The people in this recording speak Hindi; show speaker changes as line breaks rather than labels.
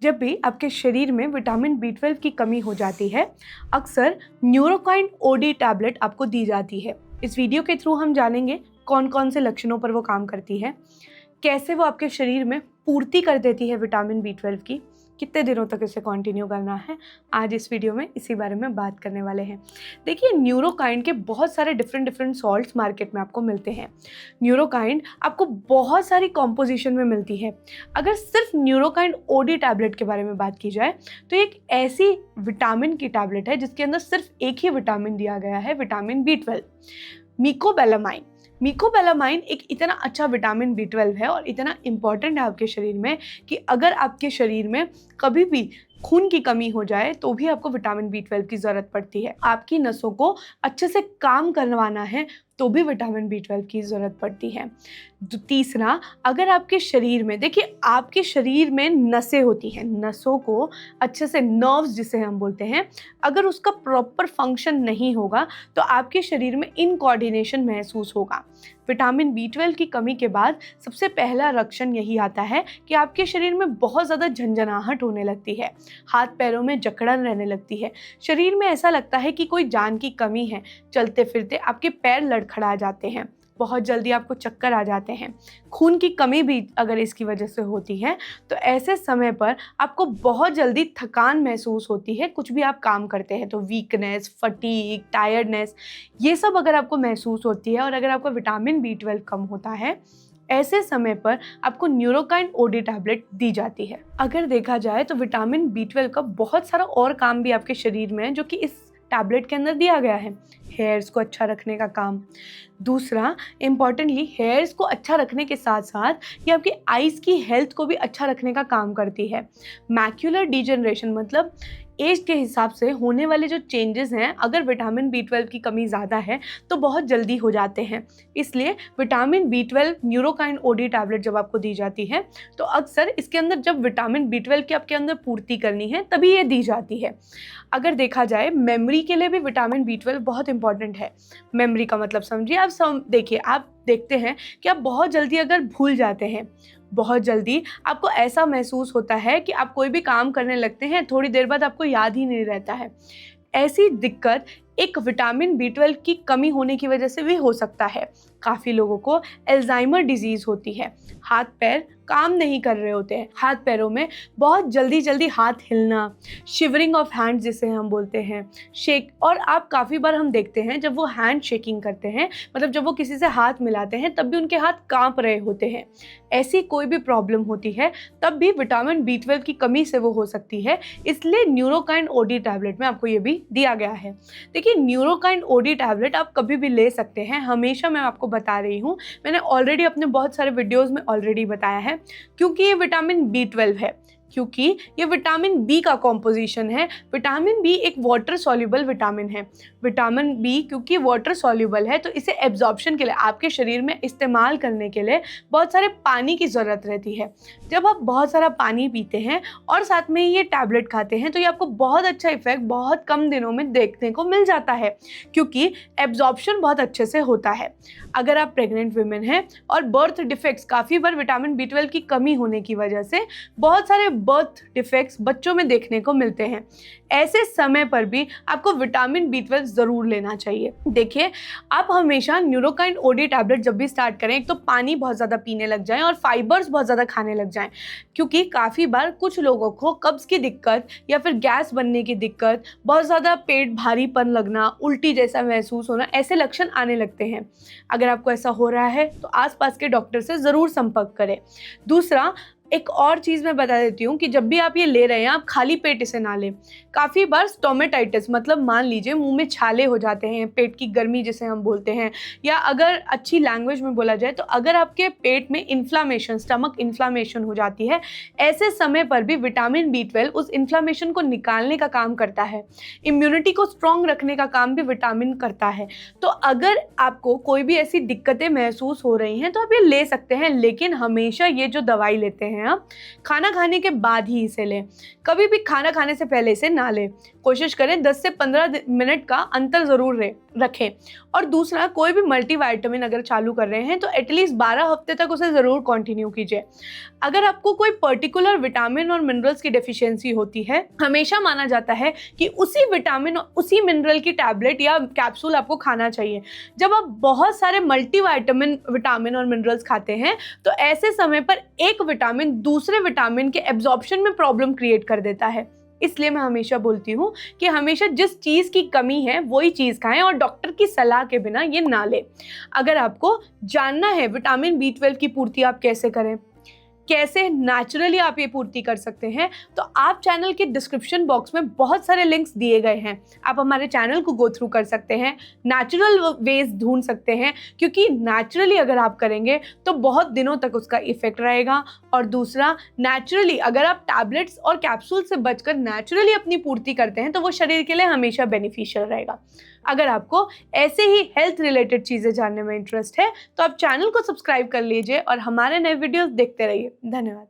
जब भी आपके शरीर में विटामिन B12 की कमी हो जाती है, अक्सर न्यूरोकाइन OD टैबलेट आपको दी जाती है। इस वीडियो के थ्रू हम जानेंगे कौन कौन से लक्षणों पर वो काम करती है, कैसे वो आपके शरीर में पूर्ति कर देती है विटामिन B12 की, कितने दिनों तक इसे कंटिन्यू करना है। आज इस वीडियो में इसी बारे में बात करने वाले हैं। देखिए, न्यूरोकाइन के बहुत सारे डिफरेंट सॉल्ट्स मार्केट में आपको मिलते हैं। न्यूरोकाइन आपको बहुत सारी कॉम्पोजिशन में मिलती है। अगर सिर्फ न्यूरोकाइन OD टैबलेट के बारे में बात की जाए तो एक ऐसी विटामिन की टैबलेट है जिसके अंदर सिर्फ एक ही विटामिन दिया गया है, विटामिन B12, मिकोबैलामाइन। मिकोबैलामाइन एक इतना अच्छा विटामिन B12 है और इतना इम्पॉर्टेंट है आपके शरीर में कि अगर आपके शरीर में कभी भी खून की कमी हो जाए तो भी आपको विटामिन B12 की ज़रूरत पड़ती है। आपकी नसों को अच्छे से काम करवाना है तो भी विटामिन B12 की ज़रूरत पड़ती है। तीसरा, अगर आपके शरीर में, देखिए आपके शरीर में नसें होती हैं, नसों को अच्छे से, नर्व्स जिसे हम बोलते हैं, अगर उसका प्रॉपर फंक्शन नहीं होगा तो आपके शरीर में इनकोऑर्डिनेशन महसूस होगा। विटामिन B12 की कमी के बाद सबसे पहला लक्षण यही आता है कि आपके शरीर में बहुत ज़्यादा झंझनाहट होने लगती है, हाथ पैरों में जकड़न रहने लगती है, शरीर में ऐसा लगता है कि कोई जान की कमी है, चलते फिरते आपके पैर लड़खड़ा जाते हैं, बहुत जल्दी आपको चक्कर आ जाते हैं, खून की कमी भी अगर इसकी वजह से होती है तो ऐसे समय पर आपको बहुत जल्दी थकान महसूस होती है। कुछ भी आप काम करते हैं तो वीकनेस, फटीग, टायर्डनेस, ये सब अगर आपको महसूस होती है और अगर आपका विटामिन B12 कम होता है, ऐसे समय पर आपको न्यूरोकाइन OD टैबलेट दी जाती है। अगर देखा जाए तो विटामिन B12 का बहुत सारा और काम भी आपके शरीर में है जो कि इस टैबलेट के अंदर दिया गया है। हेयर्स को अच्छा रखने का काम। दूसरा, इम्पॉर्टेंटली, हेयर्स को अच्छा रखने के साथ साथ ये आपकी आइज़ की हेल्थ को भी अच्छा रखने का काम करती है। मैक्यूलर डिजनरेशन मतलब एज के हिसाब से होने वाले जो चेंजेस हैं, अगर विटामिन B12 की कमी ज़्यादा है तो बहुत जल्दी हो जाते हैं। इसलिए vitamin B12 Neurokine OD tablet जब आपको दी जाती है तो अक्सर इसके अंदर जब विटामिन B12 की आपके अंदर पूर्ति करनी है तभी ये दी जाती है। अगर देखा जाए, मेमोरी के लिए भी विटामिन B12 बहुत इंपॉर्टेंट है। मेमोरी का मतलब समझिए, देखिए, आप देखते हैं कि आप बहुत जल्दी अगर भूल जाते हैं, बहुत जल्दी आपको ऐसा महसूस होता है कि आप कोई भी काम करने लगते हैं, थोड़ी देर बाद आपको याद ही नहीं रहता है। ऐसी दिक्कत एक विटामिन B12 की कमी होने की वजह से भी हो सकता है। काफ़ी लोगों को अल्जाइमर डिजीज़ होती है, हाथ पैर काम नहीं कर रहे होते हैं, हाथ पैरों में बहुत जल्दी हाथ हिलना, शिवरिंग ऑफ हैंड जिसे हम बोलते हैं, शेक। और आप काफ़ी बार हम देखते हैं जब वो हैंड शेकिंग करते हैं, मतलब जब वो किसी से हाथ मिलाते हैं तब भी उनके हाथ कांप रहे होते हैं। ऐसी कोई भी प्रॉब्लम होती है तब भी विटामिन B12 की कमी से वो हो सकती है। इसलिए न्यूरोकाइन OD टैबलेट में आपको ये भी दिया गया है। देखिए, न्यूरोकाइन OD टैबलेट आप कभी भी ले सकते हैं, हमेशा मैं आपको बता रही हूँ, मैंने ऑलरेडी अपने बहुत सारे वीडियोस में ऑलरेडी बताया है, क्योंकि ये विटामिन B12 है, क्योंकि ये विटामिन B का कॉम्पोजिशन है। विटामिन B एक वाटर सॉल्युबल विटामिन है। विटामिन B क्योंकि वाटर सॉल्युबल है तो इसे एब्जॉर्प्शन के लिए, आपके शरीर में इस्तेमाल करने के लिए बहुत सारे पानी की ज़रूरत रहती है। जब आप बहुत सारा पानी पीते हैं और साथ में ये टैबलेट खाते हैं तो ये आपको बहुत अच्छा इफेक्ट बहुत कम दिनों में देखने को मिल जाता है, क्योंकि एब्जॉर्प्शन बहुत अच्छे से होता है। अगर आप प्रेग्नेंट वुमेन हैं और बर्थ डिफेक्ट्स, काफ़ी बार विटामिन B12 की कमी होने की वजह से बहुत सारे बर्थ डिफेक्ट्स बच्चों में देखने को मिलते हैं, ऐसे समय पर भी आपको विटामिन B12 ज़रूर लेना चाहिए। देखिए, आप हमेशा न्यूरोकाइन OD टैबलेट जब भी स्टार्ट करें, एक तो पानी बहुत ज़्यादा पीने लग जाएं और फाइबर्स बहुत ज़्यादा खाने लग जाएं, क्योंकि काफ़ी बार कुछ लोगों को कब्ज़ की दिक्कत या फिर गैस बनने की दिक्कत, बहुत ज़्यादा पेट भारीपन लगना, उल्टी जैसा महसूस होना, ऐसे लक्षण आने लगते हैं। अगर आपको ऐसा हो रहा है तो आसपास के डॉक्टर से ज़रूर संपर्क करें। दूसरा, एक और चीज़ मैं बता देती हूँ कि जब भी आप ये ले रहे हैं, आप खाली पेट इसे ना लें। काफ़ी बार स्टोमेटाइटिस मतलब मान लीजिए मुंह में छाले हो जाते हैं, पेट की गर्मी जिसे हम बोलते हैं, या अगर अच्छी लैंग्वेज में बोला जाए तो अगर आपके पेट में इन्फ्लामेशन, स्टमक इन्फ्लामेशन हो जाती है, ऐसे समय पर भी विटामिन B12 उस इन्फ्लामेशन को निकालने का काम करता है। इम्यूनिटी को स्ट्रॉन्ग रखने का काम भी विटामिन करता है। तो अगर आपको कोई भी ऐसी दिक्कतें महसूस हो रही हैं तो आप ये ले सकते हैं, लेकिन हमेशा ये जो दवाई लेते हैं हैं आप, खाना खाने के बाद ही इसे लें। कभी भी खाना खाने से पहले इसे ना लें। कोशिश करें 10 से 15 मिनट का अंतर ज़रूर रखें। और दूसरा, कोई भी मल्टीविटामिन अगर चालू कर रहे हैं तो एटलीस्ट 12 हफ्ते तक उसे ज़रूर कंटिन्यू कीजिए। अगर आपको कोई पर्टिकुलर विटामिन और मिनरल्स की डेफिशिएंसी होती है, हमेशा माना जाता है कि उसी विटामिन और उसी मिनरल की टैबलेट या कैप्सूल आपको खाना चाहिए। जब आप बहुत सारे विटामिन और मिनरल्स खाते हैं तो ऐसे समय पर एक विटामिन दूसरे विटामिन के एब्जॉर्प्शन में प्रॉब्लम क्रिएट कर देता है। इसलिए मैं हमेशा बोलती हूँ कि हमेशा जिस चीज़ की कमी है वही चीज़ खाएं और डॉक्टर की सलाह के बिना ये ना लें। अगर आपको जानना है विटामिन B12 की पूर्ति आप कैसे करें, कैसे नेचुरली आप ये पूर्ति कर सकते हैं, तो आप चैनल के डिस्क्रिप्शन बॉक्स में बहुत सारे लिंक्स दिए गए हैं। आप हमारे चैनल को गो थ्रू कर सकते हैं, नेचुरल वेज ढूंढ सकते हैं, क्योंकि नेचुरली अगर आप करेंगे तो बहुत दिनों तक उसका इफेक्ट रहेगा। और दूसरा, नेचुरली अगर आप टैबलेट्स और कैप्सूल से बचकर नेचुरली अपनी पूर्ति करते हैं तो वो शरीर के लिए हमेशा बेनिफिशियल रहेगा। अगर आपको ऐसे ही हेल्थ रिलेटेड चीज़ें जानने में इंटरेस्ट है तो आप चैनल को सब्सक्राइब कर लीजिए और हमारे नए वीडियोस देखते रहिए। धन्यवाद।